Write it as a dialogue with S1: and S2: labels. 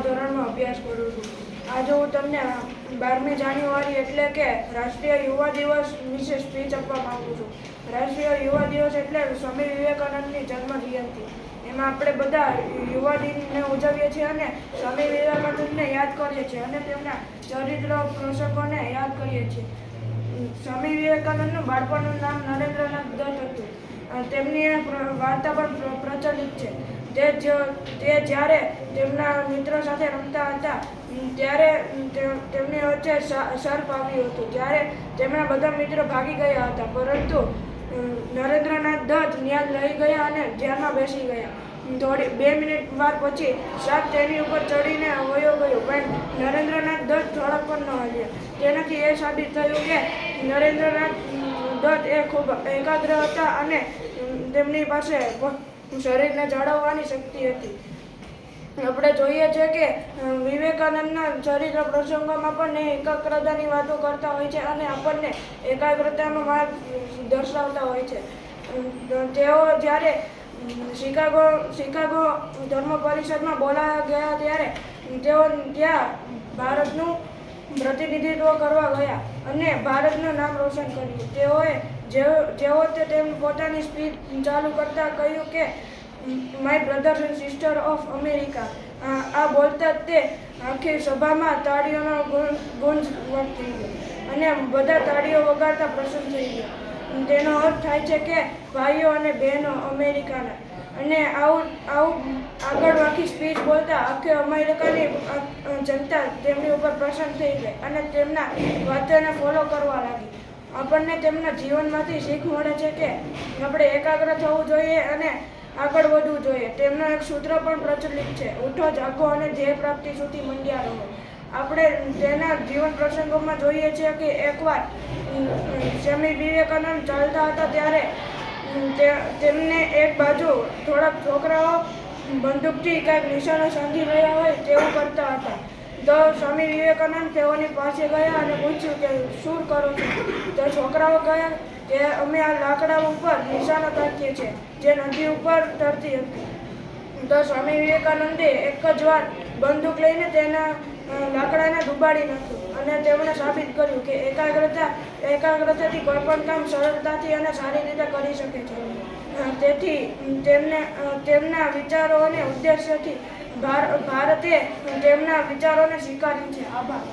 S1: ધોરણમાં અભ્યાસ કરું છું. આજે હું તમને 12મી જાન્યુઆરી એટલે કે રાષ્ટ્રીય યુવા દિવસ વિશે સ્પીચ આપવા માંગુ છું. રાષ્ટ્રીય યુવા દિવસ એટલે સ્વામી વિવેકાનંદની જન્મજયંતિ. એમાં આપણે બધા યુવા દિનને ઉજવીએ છીએ અને સ્વામી વિવેકાનંદને યાદ કરીએ છીએ અને તેમના ચરિત્ર પ્રસંગોને યાદ કરીએ છીએ. સ્વામી વિવેકાનંદનું બાળપણનું નામ નરેન્દ્રનાથ દત્ત હતું. તેમની વાર્તા પણ પ્રચલિત છે. તે જ્યારે તેમના મિત્રો સાથે રમતા હતા ત્યારે તેમની વચ્ચે સર્પ આવ્યું હતું. ત્યારે તેમના બધા મિત્રો ભાગી ગયા હતા, પરંતુ નરેન્દ્રનાથ દત્ત ત્યાં લઈ ગયા અને ધ્યાનમાં બેસી ગયા. 2 મિનિટ વાર પછી સર્પ તેની ઉપર ચડીને વયો ગયો, પણ નરેન્દ્રનાથ દત્ત થોડાક પણ ન હલ્યા. તેનાથી એ સાબિત થયું કે નરેન્દ્રનાથ દત્ત એ ખૂબ એકાગ્ર હતા અને તેમની પાસે શરીરને જાળવવાની શક્તિ હતી. આપણે જોઈએ છીએ કે વિવેકાનંદના ચરિત્ર પ્રસંગોમાં પણ એકાગ્રતાની વાતો કરતા હોય છે અને આપણને એકાગ્રતાનો માર્ગ દર્શાવતા હોય છે. તેઓ જ્યારે શિકાગો ધર્મ પરિષદમાં બોલાવા ગયા ત્યારે તેઓ ત્યાં ભારતનું પ્રતિનિધિત્વ કરવા ગયા અને ભારતનું નામ રોશન કર્યું. જેવો તે પોતાની સ્પીચ ચાલુ કરતા કહ્યું કે my brothers and sister of America. આ બોલતા જ તે આખી સભામાં તાળીઓનો ગુંજ થઈ ગયો અને બધા તાળીઓ વગાડતા પ્રસન્ન થઈ ગયા. તેનો અર્થ થાય છે કે ભાઈઓ અને બહેનો અમેરિકાના. અને આવું આગળ આખી સ્પીચ બોલતા આખી અમેરિકાની જનતા તેમની ઉપર પ્રસન્ન થઈ ગઈ અને તેમના વાતોને ફોલો કરવા લાગી. આપણને તેમના જીવનમાંથી શીખ મળે છે કે આપણે એકાગ્ર થવું જોઈએ અને આગળ વધવું જોઈએ. તેમનો એક સૂત્ર પણ પ્રચલિત છે, ઉઠો, જાગો અને ધ્યેય પ્રાપ્તિ સુધી મંડ્યા રહો. આપણે તેના જીવન પ્રસંગોમાં જોઈએ છીએ કે એકવાર સ્વામી વિવેકાનંદ ચાલતા હતા ત્યારે તેમને એક બાજુ થોડાક છોકરાઓ બંદૂકથી કંઈક નિશાનો સાધી રહ્યા હોય તેવું કરતા હતા. તો સ્વામી વિવેકાનંદ તેઓની પાસે ગયા અને પૂછ્યું કે શું કરો છો? તો છોકરાઓ કહ્યા કે અમે આ લાકડા ઉપર નિશાનો તાકીએ છીએ જે નદી ઉપર તરતી હતી. તો સ્વામી વિવેકાનંદે એક જ વાર બંદૂક લઈને તેના લાકડાને ડૂબાડી નાખ્યું અને તેમણે સાબિત કર્યું કે એકાગ્રતાથી કોઈ પણ કામ સરળતાથી અને સારી રીતે કરી શકે છે. તેથી તેમના વિચારો અને ઉદ્દેશ્યથી ભારતે તેમના વિચારોને સ્વીકાર્યું છે. આભાર.